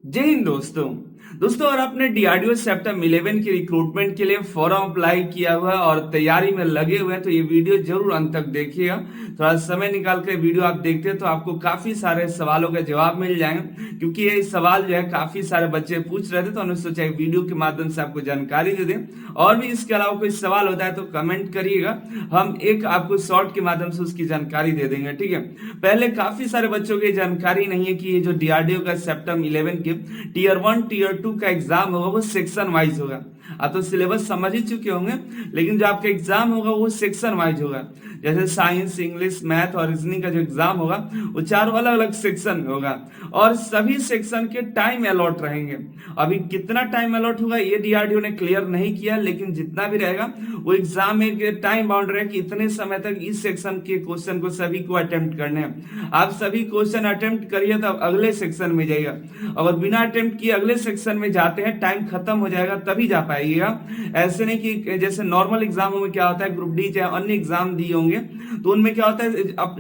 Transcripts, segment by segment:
जय हिंद दोस्तों और आपने डीआरडीओ सेप्टेम 11 की रिक्रूटमेंट के लिए फॉर्म अप्लाई किया हुआ है और तैयारी में लगे हुए हैं तो ये वीडियो जरूर अंत तक देखिएगा। थोड़ा समय निकाल कर वीडियो आप देखते हैं तो आपको काफी सारे सवालों का जवाब मिल जाएंगे, क्योंकि ये सवाल जो है काफी सारे बच्चे पूछ रहे थे तो हमने सोचा वीडियो के माध्यम से आपको जानकारी दे दें। और भी इसके अलावा कोई सवाल होता है तो कमेंट करिएगा, हम एक आपको शॉर्ट के माध्यम से उसकी जानकारी दे देंगे। ठीक है, पहले काफी सारे बच्चों की जानकारी नहीं है कि ये जो डीआरडीओ का सेप्टेम 11 के टीयर 1 टीयर 2 का एग्जाम होगा वो सेक्शन वाइज होगा। आप तो सिलेबस समझ ही चुके होंगे, लेकिन जो आपका एग्जाम होगा वो सेक्शन वाइज होगा। जैसे साइंस, इंग्लिश, मैथ और रीजनिंग का जो एग्जाम होगा वो चारों अलग अलग सेक्शन में होगा और सभी सेक्शन के टाइम अलॉट रहेंगे। अभी कितना टाइम अलॉट होगा ये डीआरडीओ ने क्लियर नहीं किया, लेकिन जितना भी रहेगा वो एग्जाम में टाइम बाउंड है कि इतने समय तक इस सेक्शन के क्वेश्चन को सभी को अटेम्प्ट करने हैं। आप सभी क्वेश्चन अटेम्प्ट करिए तब अगले सेक्शन में जाइएगा, अगर बिना अटेम्प्ट किए अगले सेक्शन में जाते हैं टाइम खत्म हो जाएगा तभी जा पाइएगा। ऐसे नहीं कि जैसे नॉर्मल एग्जामों में क्या होता है, ग्रुप डी चाहे अन्य एग्जाम दिए होंगे तो उनमें क्या होता है आप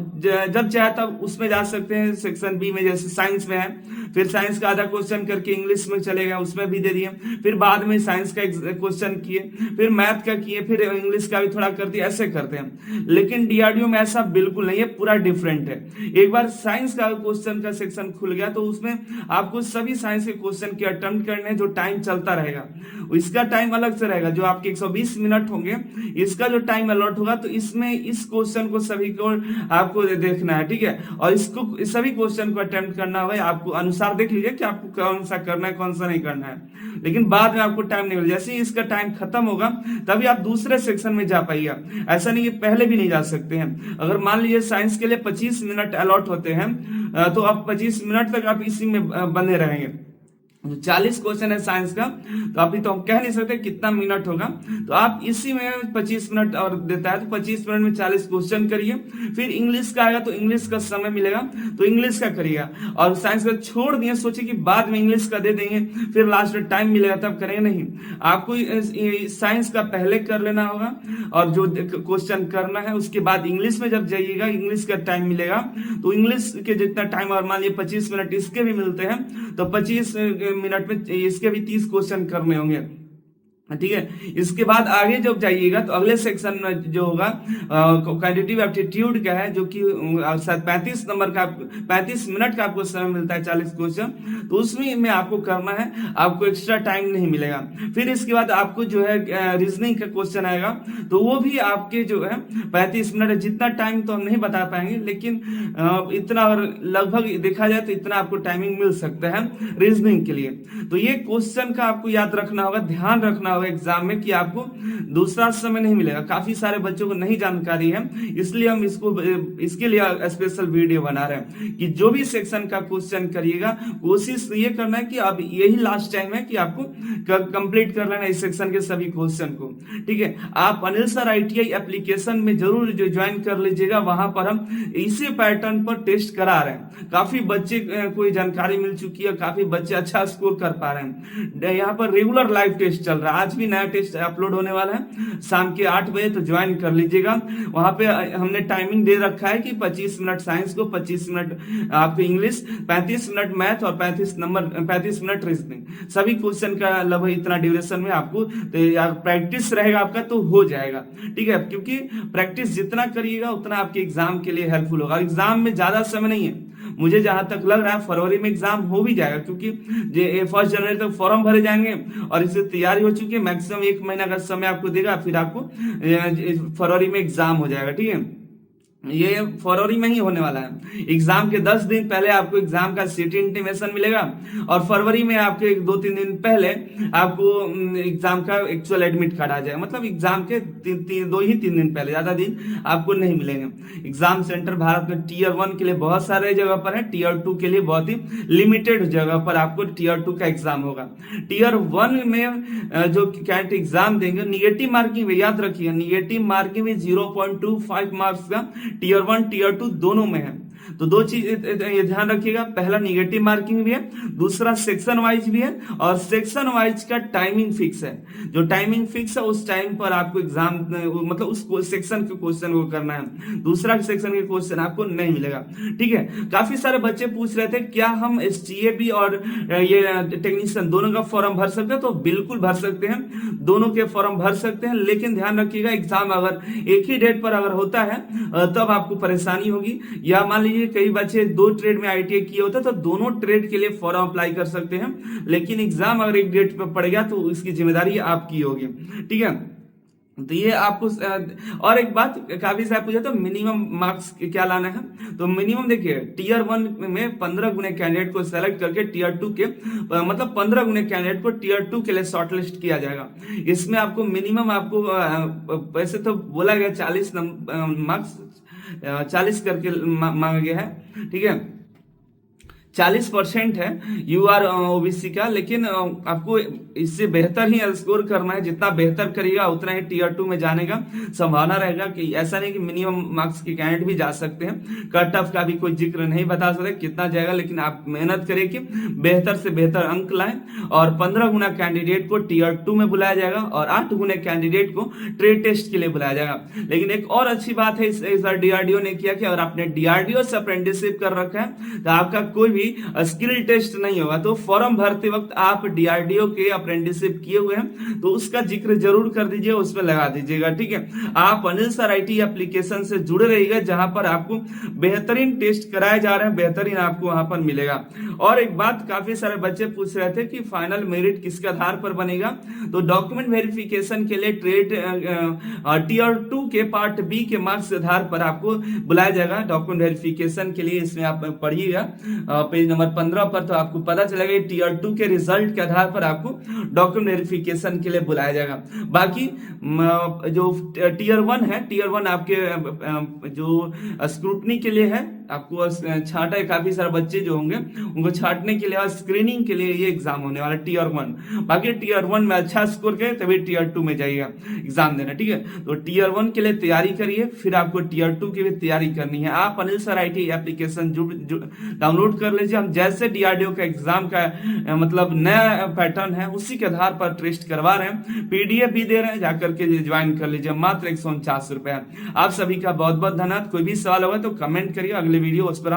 जब चाहे तब उसमें जा सकते हैं। सेक्शन बी में जैसे साइंस में है, फिर साइंस का आधा क्वेश्चन करके इंग्लिश में चले गए, उसमें भी दे दिए, फिर बाद में साइंस का क्वेश्चन किए, फिर मैथ का किए, फिर इंग्लिश का भी थोड़ा कर दिया, ऐसे करते हैं। लेकिन डीआरडीओ में ऐसा बिल्कुल नहीं है, पूरा डिफरेंट है। एक बार साइंस का क्वेश्चन का सेक्शन खुल गया तो उसमें आपको सभी साइंस के क्वेश्चन के अटेम्प्ट करने, जो टाइम चलता रहेगा इसका टाइम अलग से रहेगा। जो आपके 120 मिनट होंगे इसका जो टाइम अलॉट होगा तो इसमें इस क्वेश्चन को सभी को आपको देखना है। ठीक है, और इसको सभी क्वेश्चन को अटेम्प्ट करना होगा। आपको अनुसार देख लीजिए कि आपको कौन सा करना है कौन सा नहीं करना है, लेकिन बाद में आपको टाइम नहीं मिलेगा। जैसे ही इसका टाइम खत्म होगा तभी आप दूसरे सेक्शन में जा पाइएगा, ऐसा नहीं कि पहले भी नहीं जा सकते हैं। अगर मान लीजिए साइंस के लिए 25 मिनट अलॉट होते हैं तो आप 25 मिनट तक आप इसी में बने रहेंगे। 40 क्वेश्चन है साइंस का, तो अभी तो हम कह नहीं सकते कितना मिनट होगा, तो आप इसी में 25 मिनट और देता है तो 25 मिनट में 40 क्वेश्चन करिए। फिर इंग्लिश का आएगा तो इंग्लिश का समय मिलेगा तो इंग्लिश का करिएगा, और साइंस का छोड़ दिए, सोचिए कि बाद में इंग्लिश का दे देंगे फिर लास्ट में टाइम मिलेगा तब करेंगे, नहीं। आपको साइंस का पहले कर लेना होगा और जो क्वेश्चन करना है उसके बाद इंग्लिश में जब जाइएगा इंग्लिश का टाइम मिलेगा तो इंग्लिश के जितना टाइम, और मान लीजिए 25 मिनट इसके भी मिलते हैं तो 25 मिनट में इसके भी 30 क्वेश्चन करने होंगे। ठीक है, इसके बाद आगे जब जाइएगा तो अगले सेक्शन में जो होगा क्वांटिटेटिव एप्टीट्यूड का है, जो कि शायद 35 नंबर का 35 मिनट का आपको समय मिलता है 40 क्वेश्चन, तो उसमें में आपको करना है, आपको एक्स्ट्रा टाइम नहीं मिलेगा। फिर इसके बाद आपको जो है रीजनिंग का क्वेश्चन आएगा तो वो भी आपके जो है 35 मिनट है। जितना टाइम तो हम नहीं बता पाएंगे, लेकिन इतना और लगभग देखा जाए तो इतना आपको टाइमिंग मिल सकता है रीजनिंग के लिए। तो ये क्वेश्चन का आपको याद रखना होगा, ध्यान रखना एग्जाम में कि आपको दूसरा समय नहीं मिलेगा। काफी सारे बच्चों को नहीं जानकारी है, इसलिए हम इसके लिए स्पेशल वीडियो बना रहे हैं कि जो भी सेक्शन का क्वेश्चन करिएगा कोशिश ये करना है कि अब यही लास्ट टाइम है कि आपको कंप्लीट कर लेना इस सेक्शन के सभी क्वेश्चन को। ठीक है, आप अनिल सर ITI एप्लीकेशन में जरूर ज्वाइन कर लीजिएगा, वहां पर हम इसी पैटर्न पर टेस्ट करा रहे हैं। काफी बच्चे को जानकारी मिल चुकी है, काफी बच्चे अच्छा स्कोर कर पा रहे हैं। यहाँ पर रेगुलर लाइव टेस्ट चल रहा है, आज भी नया टेस्ट अपलोड होने वाला है शाम के 8 बजे, तो ज्वाइन कर लीजिएगा। वहां पे हमने टाइमिंग दे रखा है कि 25 मिनट साइंस को, 25 मिनट आपको इंग्लिश, 35 मिनट मैथ और 35 मिनट रीजनिंग। सभी क्वेश्चन का लगभग इतना ड्यूरेशन में आपको प्रैक्टिस रहेगा आपका तो हो जाएगा। ठीक है, क्योंकि प्रैक्टिस जितना करिएगा उतना आपके एग्जाम के लिए हेल्पफुल होगा। एग्जाम में ज्यादा समय नहीं है, मुझे जहां तक लग रहा है फरवरी में एग्जाम हो भी जाएगा, क्योंकि 1 जनवरी तक फॉर्म भरे जाएंगे और इससे तैयारी हो चुकी है। मैक्सिमम 1 महीना का समय आपको देगा, फिर आपको फरवरी में एग्जाम हो जाएगा। ठीक है, ये फरवरी में ही होने वाला है। एग्जाम के 10 दिन पहले आपको एग्जाम का सिटी इंटीमेशन मिलेगा और फरवरी में आपके 2-3 दिन पहले आपको एग्जाम का एक्चुअल एडमिट कार्ड आ जाएगा। मतलब एग्जाम के 2 ही 3 दिन पहले, ज्यादा दिन आपको नहीं मिलेंगे। एग्जाम सेंटर भारत में टीयर 1 के लिए बहुत सारे जगह पर है, टीयर 2 के लिए बहुत ही लिमिटेड जगह पर आपको टीयर 2 का एग्जाम होगा। टीयर 1 में जो कैंडिडेट एग्जाम देंगे निगेटिव मार्किंग में, याद रखिए निगेटिव मार्किंग में 0.25 मार्क्स का टीयर 1 टीयर 2 दोनों में है। तो दो चीज ये ध्यान रखिएगा, पहला निगेटिव मार्किंग भी है, दूसरा सेक्शन वाइज भी है, और सेक्शन वाइज का टाइमिंग फिक्स है। जो टाइमिंग फिक्स है उस टाइम पर आपको एग्जाम मतलब उस सेक्शन के क्वेश्चन को करना है, दूसरा सेक्शन के क्वेश्चन आपको नहीं मिलेगा। ठीक है, काफी सारे बच्चे पूछ रहे थे क्या हम STAB और ये टेक्नीशियन दोनों का फॉर्म भर सकते हैं, तो बिल्कुल भर सकते हैं, दोनों के फॉर्म भर सकते हैं, लेकिन ध्यान रखिएगा एग्जाम अगर एक ही डेट पर अगर होता है तब आपको परेशानी होगी। या मान लीजिए कई बच्चे 2 ट्रेड में ITI किए होते तो दोनों ट्रेड के लिए फॉर्म अप्लाई कर सकते हैं, लेकिन एग्जाम अगर एक डेट पर पड़ गया तो इसकी जिम्मेदारी आपकी होगी। ठीक है, तो ये आपको और एक बात काफी साहब पूछा तो मिनिमम मार्क्स क्या लाना है, तो मिनिमम देखिए टीयर 1 में 15 गुने कैंडिडेट को सेलेक्ट करके टीयर 2 के मतलब 15 गुने कैंडिडेट को टीयर 2 के लिए शॉर्टलिस्ट किया जाएगा। इसमें आपको मिनिमम आपको वैसे तो बोला गया 40 मार्क्स 40 करके मांगा गया है। ठीक है, 40% है UR OBC का, लेकिन आपको इससे बेहतर ही स्कोर करना है, जितना बेहतर करिएगा उतना ही टीयर 2 में जाने का संभावना रहेगा। कि ऐसा नहीं कि मिनिमम मार्क्स के कैंडिडेट भी जा सकते हैं, कट ऑफ का भी कोई जिक्र नहीं बता सकते कितना जाएगा, लेकिन आप मेहनत करिए कि बेहतर से बेहतर अंक लाएं। और 15 गुना कैंडिडेट को टीयर 2 में बुलाया जाएगा और 8 गुने कैंडिडेट को ट्रेड टेस्ट के लिए बुलाया जाएगा। लेकिन एक और अच्छी बात है इस DRDO ने किया कि अगर आपने DRDO से अप्रेंटिसशिप कर रखा है तो आपका कोई भी स्किल टेस्ट नहीं होगा। तो फॉर्म भरते वक्त आप DRDO के अप्रेंटिसशिप किए हुए हैं तो उसका जिक्र जरूर कर दीजिए, उसमें लगा दीजिएगा। ठीक है, आप अनिल सर IT एप्लीकेशन से जुड़े रहिएगा, जहां पर आपको बेहतरीन टेस्ट कराए जा रहे हैं, बेहतरीन आपको वहां पर मिलेगा। और एक बात काफी सारे बच्चे पूछ रहे थे कि फाइनल मेरिट किसके आधार पर बनेगा, तो डॉक्यूमेंट वेरिफिकेशन के लिए ट्रेड टीयर 2 के पार्ट B के मार्क्स के आधार पर आपको बुलाया जाएगा डॉक्यूमेंट वेरिफिकेशन के लिए। इसमें आप पढ़िएगा पेज नंबर 15 पर, तो आपको पता चलेगा टीयर 2 के रिजल्ट के आधार पर आपको डॉक्यूमेंट वेरिफिकेशन के लिए बुलाया जाएगा। बाकी जो टीयर 1 है, टीयर 1 आपके जो स्क्रूटनी के लिए है, आपको छांटा है, काफी सारे बच्चे जो होंगे उनको छांटने के लिए और स्क्रीनिंग के लिए ये एग्जाम होने वाला टीयर 1। बाकी टीयर 1 में अच्छा स्कोर करें तभी टीयर 2 में जाइएगा एग्जाम देना। ठीक है, तो टीयर 1 के लिए तैयारी करिए, फिर आपको टीयर 2 की भी तैयारी करनी है। आप Anil sir IT application download कर लीजिए। हम जैसे DRDO का एग्जाम का मतलब नया पैटर्न है उसी के आधार पर टेस्ट करवा रहे हैं, PDF भी दे रहे हैं, जाकर के ज्वाइन कर लीजिए, मात्र 149 रुपए। आप सभी का बहुत बहुत धन्यवाद। कोई भी सवाल होगा तो कमेंट करिए, अगले वीडियो उस पर हम